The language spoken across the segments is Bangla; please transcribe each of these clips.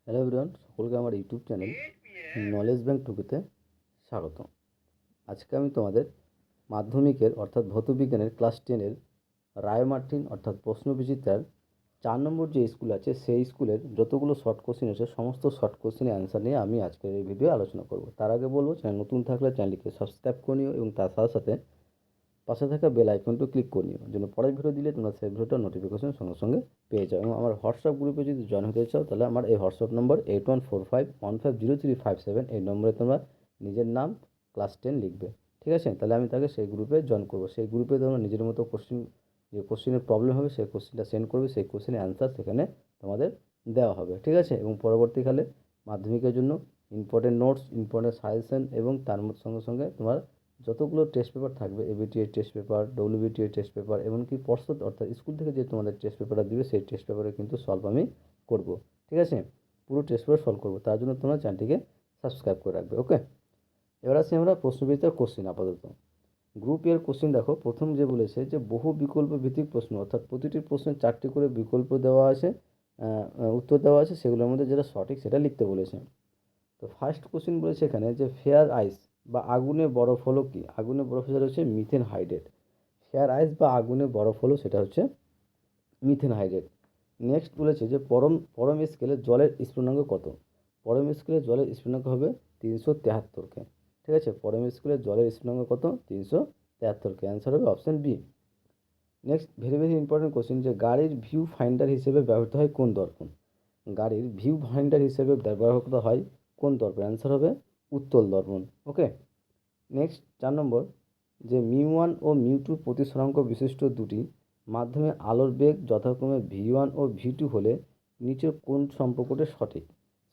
হ্যালো এভরিওয়ান, সকলকে আমার ইউটিউব চ্যানেল নলেজ ব্যাংক টুকুতে স্বাগত। আজকে আমি তোমাদের মাধ্যমিকের অর্থাৎ ভৌত বিজ্ঞানের ক্লাস 10-এর রায় মার্টিন অর্থাৎ প্রশ্নবিচিত্রার 4 নম্বর যে স্কুল আছে সেই স্কুলের যতগুলো শর্ট কোশ্চেন আছে সমস্ত শর্ট কোশ্চেনের অ্যান্সার নিয়ে আমি আজকের এই ভিডিও আলোচনা করব। তার আগে বলবো, চ্যানেল নতুন থাকলে চ্যানেলটিকে সাবস্ক্রাইব করে নিও এবং তার সাথে সাথে পাশে থাকা বেল আইকনটি ক্লিক করে নিও, যেন পরের ভিডিও দিলে তোমরা সেই ভিডিওটার নোটিফিকেশন সঙ্গে সঙ্গে পেয়ে যাও। এবং আমার হোয়াটসঅ্যাপ গ্রুপে যদি জয়েন হতে চাও তাহলে আমার এই হোয়াটসঅ্যাপ নম্বর 8145150357 এই নম্বরে তোমরা নিজের নাম, ক্লাস 10 লিখবে। ঠিক আছে, তাহলে আমি তাকে সেই গ্রুপে জয়েন করবো। সেই গ্রুপে তোমরা নিজের মতো যে কোশ্চেনের প্রবলেম হবে সেই কোশ্চেনটা সেন্ড করবে, সেই কোশ্চেনের অ্যান্সার সেখানে তোমাদের দেওয়া হবে। ঠিক আছে, এবং পরবর্তীকালে মাধ্যমিকের জন্য ইম্পর্টেন্ট নোটস, ইম্পর্টেন্ট সাজেশন এবং তার সঙ্গে সঙ্গে তোমার যতগুলো টেস্ট পেপার থাকবে, ABTA test paper, WBTA test paper, এমনকি পর্ষদ অর্থাৎ স্কুল থেকে যে তোমাদের টেস্ট পেপারটা দিবে সেই টেস্ট পেপারে কিন্তু সলভ আমি করব। ঠিক আছে, পুরো টেস্ট পেপার সলভ করবো, তার জন্য তোমরা চ্যানেলটিকে সাবস্ক্রাইব করে রাখবে। ওকে, এবার আসি আমরা প্রশ্নবিচিত্রার কোশ্চেন। আপাতত গ্রুপ এর কোশ্চেন দেখো, প্রথম যে বলেছে যে বহু বিকল্প ভিত্তিক প্রশ্ন, অর্থাৎ প্রতিটি প্রশ্নের 4টি করে বিকল্প দেওয়া আছে, উত্তর দেওয়া আছে, সেগুলোর মধ্যে যেটা সঠিক সেটা লিখতে বলেছে। তো ফার্স্ট কোশ্চেন বলেছে এখানে যে ফেয়ার আইস বা আগুনে বরফ হলো কি? আগুনে বরফ সেটা হচ্ছে মিথেন হাইড্রেট। ফেয়ার আইস বা আগুনে বরফ হলো সেটা হচ্ছে মিথেন হাইড্রেট। নেক্সট বলেছে যে পরম পরম স্কেলে জলের স্ফুটনাঙ্ক কত? পরম স্কেলে জলের স্ফুটনাঙ্ক হবে 373 কে। ঠিক আছে, পরম স্কেলে জলের স্ফুটনাঙ্ক কত? 373 কে। অ্যান্সার হবে option B. Next very very important question যে গাড়ির ভিউ ফাইন্ডার হিসেবে ব্যবহৃত হয় কোন দর্পণ? গাড়ির ভিউ ফাইন্ডার হিসেবে ব্যবহৃত হয় কোন দর্পণ? অ্যান্সার হবে উত্তল দর্পণ। ওকে, নেক্সট 4 নম্বর যে মিউ 1 ও মিউ 2 প্রতিসরাঙ্ক বিশিষ্ট দুটি মাধ্যমে আলোর বেগ যথাক্রমে ভি 1 ও ভি 2 হলে নিচের কোন সম্পর্কটি সঠিক?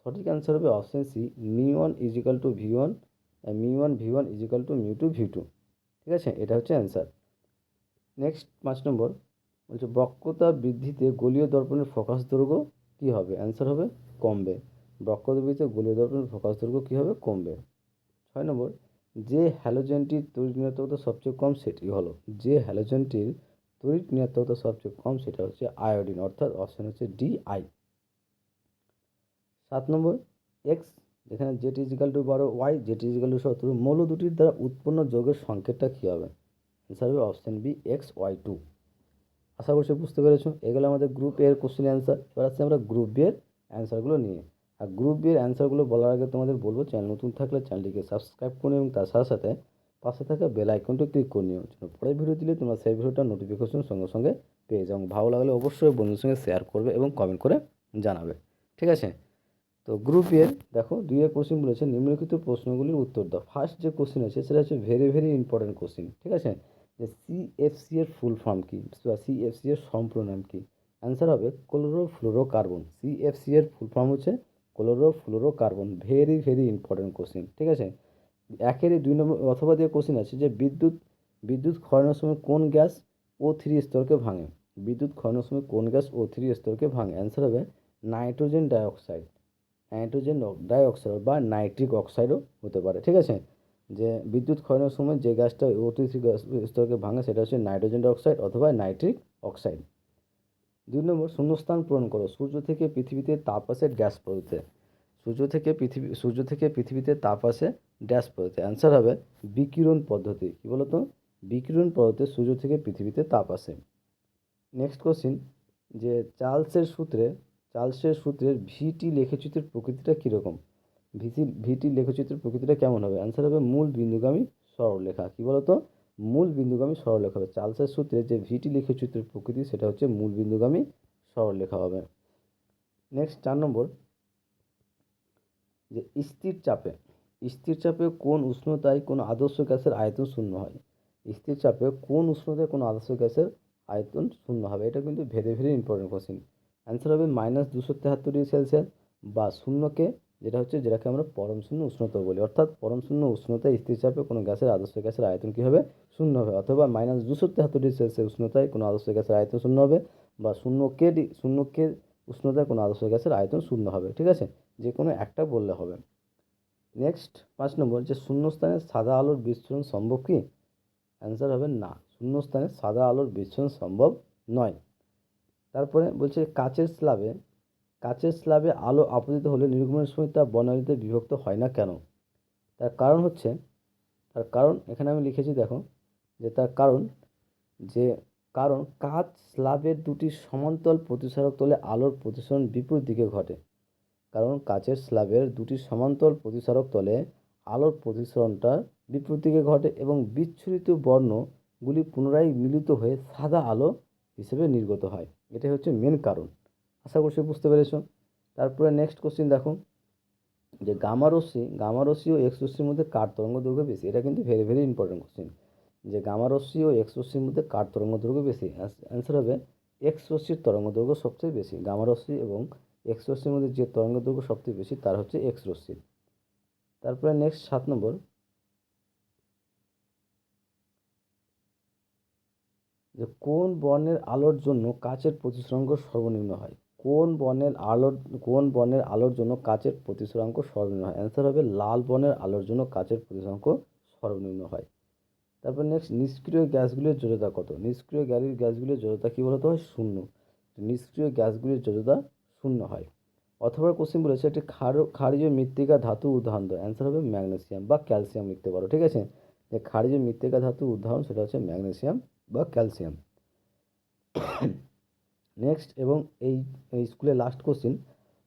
সঠিক অ্যান্সার হবে option C, mu 1 equal to V 1, mu 1 V 1 equal to mu 2 V 2। ঠিক আছে, এটা হচ্ছে অ্যান্সার। নেক্সট 5 নম্বর বলছে বক্রতা বৃদ্ধিতে গলীয় দর্পণের ফোকাস দৈর্ঘ্য কী হবে? অ্যান্সার হবে কমবে। বক্রতা বৃদ্ধিতে গলীয় দর্পণের ফোকাস দৈর্ঘ্য কী হবে? কমবে। 6 নম্বর যে হ্যালোজেনটির তড়িৎ ঋণাত্মকতা সবচেয়ে কম সেটি হলো, যে হ্যালোজেনটির তড়িৎ ঋণাত্মকতা সবচেয়ে কম সেটা হচ্ছে আয়োডিন, অর্থাৎ অপশান হচ্ছে ডি আই। 7 নম্বর এক্স, যেখানে Z equal to 12, Y Z equal to 17, মৌল দুটির দ্বারা উৎপন্ন যৌগের সংকেতটা কী হবে? অ্যান্সার হবে অপশান বি, XY2। আশা করছি বুঝতে পেরেছো। এগুলো আমাদের গ্রুপ এর কোশ্চেন অ্যান্সার। এবার আসছে আমরা গ্রুপ বি এর অ্যান্সারগুলো নিয়ে। আর গ্রুপ বি এর অ্যান্সারগুলো বলার আগে তোমাদের বলবো, চ্যানেল নতুন থাকলে চ্যানেলটিকে সাবস্ক্রাইব করে এবং তার সাথে সাথে পাশে থাকা বেল আইকনটি ক্লিক করে নিও, যেন পরের ভিডিও দিলে তোমরা সেই ভিডিওটার নোটিফিকেশন সঙ্গে সঙ্গে পেয়ে যাও। ভালো লাগলে অবশ্যই বন্ধুদের সঙ্গে শেয়ার করবে এবং কমেন্ট করে জানাবে। ঠিক আছে, তো গ্রুপ বি এর দেখো 2 এর কোশ্চেন বলেছে নিম্নলিখিত প্রশ্নগুলির উত্তর দাও। ফার্স্ট যে কোশ্চেন আছে সেটা হচ্ছে ভেরি ভেরি ইম্পর্টেন্ট কোশ্চেন। ঠিক আছে, যে সিএফসি এর ফুল ফর্ম কি বা সিএফসি এর সম্পূর্ণ নাম কি? অ্যান্সার হবে ক্লোরোফ্লোরোকার্বন। সিএফসি এর ফুল ফর্ম হচ্ছে chlorofluorocarbon. Very very important question. ঠিক আছে, একেরই 2 নম্বর অথবা দিয়ে কোশ্চেন আছে যে বিদ্যুৎ বিদ্যুৎ ক্ষরণের সময় কোন গ্যাস O3 স্তরকে ভাঙে? বিদ্যুৎ ক্ষরণের সময় কোন গ্যাস O3 স্তরকে ভাঙে? অ্যান্সার হবে নাইট্রোজেন ডাইঅক্সাইড। নাইট্রোজেন ডাইঅক্সাইড বা নাইট্রিক অক্সাইডও হতে পারে। ঠিক আছে, যে বিদ্যুৎ ক্ষরণের সময় যে গ্যাসটা O3 স্তরকে ভাঙে সেটা হচ্ছে নাইট্রোজেন ডাইঅক্সাইড অথবা নাইট্রিক অক্সাইড। 2 নম্বর শূন্যস্থান পূরণ করো। সূর্য থেকে পৃথিবীতে তাপ আসে ড্যাশ পদ্ধতিতে। সূর্য থেকে পৃথিবীতে তাপ আসে ড্যাশ পদ্ধতিতে। অ্যান্সার হবে বিকিরণ পদ্ধতি। কী বলো তো? বিকিরণ পদ্ধতিতে সূর্য থেকে পৃথিবীতে তাপ আসে। নেক্সট কোশ্চিন যে চার্লসের সূত্রের ভিটি লেখচিত্রের প্রকৃতিটা কীরকম? ভিটি লেখচিত্রের প্রকৃতিটা কেমন হবে? অ্যান্সার হবে মূল বিন্দুগামী সরলরেখা। কী বলতো? মূল বিন্দুগামী সরলরেখা হবে। চার্লসের সূত্রে যে ভিটি লেখচিত্রের প্রকৃতি সেটা হচ্ছে মূল বিন্দুগামী সরলরেখা হবে। নেক্সট 4 নম্বর যে স্থির চাপে কোন উষ্ণতায় কোনো আদর্শ গ্যাসের আয়তন শূন্য হয়? স্থির চাপে কোন উষ্ণতায় কোনো আদর্শ গ্যাসের আয়তন শূন্য হবে? এটা কিন্তু very very important question. Answer হবে -273 ডিগ্রি সেলসিয়াস বা শূন্যকে, যেটাকে আমরা পরম শূন্য উষ্ণতা বলি। অর্থাৎ পরম শূন্য উষ্ণতায় স্থির চাপে কোনো গ্যাসের আদর্শ গ্যাসের আয়তন কী হবে? শূন্য হবে। অথবা -273 ডিগ্রি সেলসিয়াস উষ্ণতায় কোনো আদর্শ গ্যাসের আয়তন শূন্য হবে, বা শূন্য কে উষ্ণতায় কোনো আদর্শ গ্যাসের আয়তন শূন্য হবে। ঠিক আছে, যে কোনো একটা বললে হবে। নেক্সট 5 নম্বর যে শূন্যস্থানে সাদা আলোর বিচ্ছুরণ সম্ভব কি? অ্যান্সার হবে না, শূন্যস্থানে সাদা আলোর বিচ্ছুরণ সম্ভব নয়। তারপরে বলছে কাচের স্ল্যাবে কাচের স্ল্যাবে আলো আপতিত হলে নির্গমনের সময় তা বর্ণালীতে বিভক্ত হয় না কেন? তার কারণ হচ্ছে, তার কারণ এখানে আমি লিখেছি দেখো, যে তার কারণ, যে কারণ কাচ স্ল্যাবের দুটি সমান্তরাল প্রতিসারক তলে আলোর প্রতিসরণ বিপরীত দিকে ঘটে। কারণ কাচের স্ল্যাবের দুটি সমান্তরাল প্রতিসারক তলে আলোর প্রতিসরণটা বিপরীত দিকে ঘটে এবং বিচ্ছুরিত বর্ণগুলি পুনরায় মিলিত হয়ে সাদা আলো হিসেবে নির্গত হয়। এটাই হচ্ছে মেন কারণ। আশা করছি বুঝতে পেরেছ। তারপরে নেক্সট কোশ্চিন দেখো, যে গামা রশ্মি ও এক্স রশ্মির মধ্যে কার তরঙ্গ দৈর্ঘ্য বেশি? এটা কিন্তু ভেরি ভেরি ইম্পর্টেন্ট কোশ্চিন, যে গামা রশ্মি ও এক্স রশ্মির মধ্যে কার তরঙ্গ দৈর্ঘ্য বেশি? অ্যান্সার হবে এক্স রশ্মির তরঙ্গ দৈর্ঘ্য সবচেয়ে বেশি। গামা রশ্মি এবং এক্স রশ্মির মধ্যে যে তরঙ্গ দৈর্ঘ্য সবচেয়ে বেশি তার হচ্ছে এক্স রশ্মি। তারপরে নেক্সট 7 নম্বর, যে কোন বর্ণের আলোর জন্য কাচের প্রতিসরাঙ্ক সর্বনিম্ন হয়? কোন বর্ণের আলোর জন্য কাচের প্রতিসরাঙ্ক সর্বনিম্ন হয়? অ্যান্সার হবে লাল বর্ণের আলোর জন্য কাচের প্রতিসরাঙ্ক সর্বনিম্ন হয়। তারপর নেক্সট, নিষ্ক্রিয় গ্যাসগুলির যোজ্যতা কত? নিষ্ক্রিয় গ্যাসগুলির যোজ্যতা কী বলতে হয়? শূন্য। নিষ্ক্রিয় গ্যাসগুলির যোজ্যতা শূন্য হয়। অথবা কোশ্চেন বলেছে একটি ক্ষারীয় মৃত্তিকা ধাতু উদাহরণ দাও। অ্যান্সার হবে ম্যাগনেসিয়াম বা ক্যালসিয়াম লিখতে পারো, ঠিক আছে? যে ক্ষারীয় মৃত্তিকা ধাতু উদাহরণ সেটা হচ্ছে ম্যাগনেসিয়াম বা ক্যালসিয়াম। নেক্সট, এবং এই এই স্কুলের লাস্ট কোশ্চিন।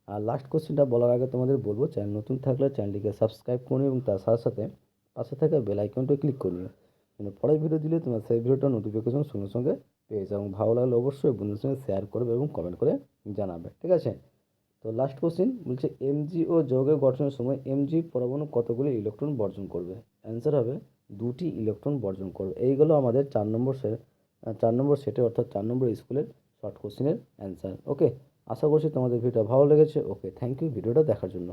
আর লাস্ট কোশ্চেনটা বলার আগে তোমাদের বলবো, চ্যানেল নতুন থাকলে চ্যানেলটিকে সাবস্ক্রাইব করুন এবং তার সাথে সাথে পাশে থাকা বেল আইকনটা ক্লিক করে নিও, যেন পরের ভিডিও দিলে তোমরা সেই ভিডিওটা নোটিফিকেশন সঙ্গে সঙ্গে পেয়ে যাও। এবং ভালো লাগলে অবশ্যই বন্ধুদের সঙ্গে শেয়ার করবে এবং কমেন্ট করে জানাবে, ঠিক আছে? তো লাস্ট কোশ্চিন বলছে এমজি ও যৌগের গঠনের সময় এমজি পরমাণু কতগুলি ইলেকট্রন বর্জন করবে? অ্যান্সার হবে 2টি ইলেকট্রন বর্জন করবে। এইগুলো আমাদের 4 নম্বর সেটে অর্থাৎ 4 নম্বর স্কুলের শর্ট কোশ্চেনের অ্যান্সার। ওকে, আশা করছি তোমাদের ভিডিওটা ভালো লেগেছে। ওকে, থ্যাংক ইউ ভিডিওটা দেখার জন্য।